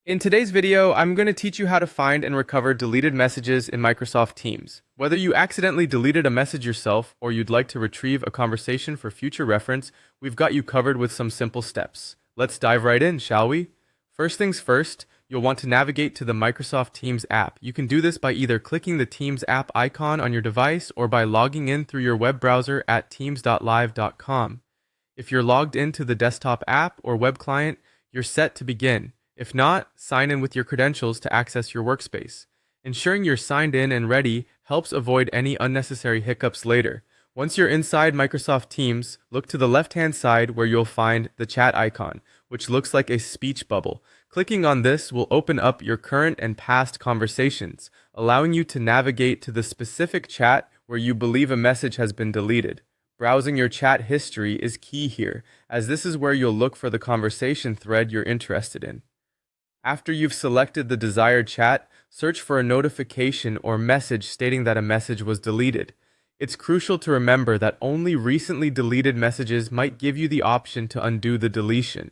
In today's video, I'm going to teach you how to find and recover deleted messages in Microsoft Teams. Whether you accidentally deleted a message yourself or you'd like to retrieve a conversation for future reference, we've got you covered with some simple steps. Let's dive right in, shall we? First things first, you'll want to navigate to the Microsoft Teams app. You can do this by either clicking the Teams app icon on your device or by logging in through your web browser at teams.live.com. If you're logged into the desktop app or web client, you're set to begin. If not, sign in with your credentials to access your workspace. Ensuring you're signed in and ready helps avoid any unnecessary hiccups later. Once you're inside Microsoft Teams, look to the left-hand side where you'll find the chat icon, which looks like a speech bubble. Clicking on this will open up your current and past conversations, allowing you to navigate to the specific chat where you believe a message has been deleted. Browsing your chat history is key here, as this is where you'll look for the conversation thread you're interested in. After you've selected the desired chat, search for a notification or message stating that a message was deleted. It's crucial to remember that only recently deleted messages might give you the option to undo the deletion.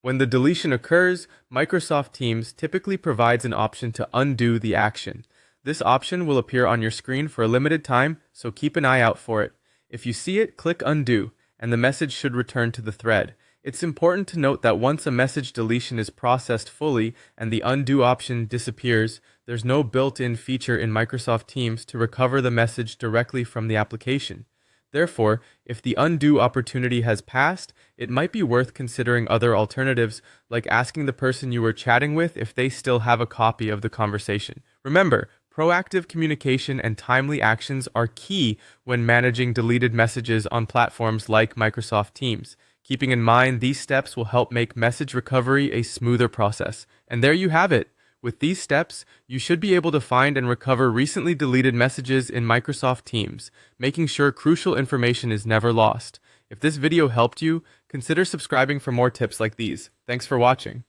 When the deletion occurs, Microsoft Teams typically provides an option to undo the action. This option will appear on your screen for a limited time, so keep an eye out for it. If you see it, click Undo, and the message should return to the thread. It's important to note that once a message deletion is processed fully and the undo option disappears, there's no built-in feature in Microsoft Teams to recover the message directly from the application. Therefore, if the undo opportunity has passed, it might be worth considering other alternatives, like asking the person you were chatting with if they still have a copy of the conversation. Remember, proactive communication and timely actions are key when managing deleted messages on platforms like Microsoft Teams. Keeping in mind these steps will help make message recovery a smoother process. And there you have it. With these steps, you should be able to find and recover recently deleted messages in Microsoft Teams, making sure crucial information is never lost. If this video helped you, consider subscribing for more tips like these. Thanks for watching.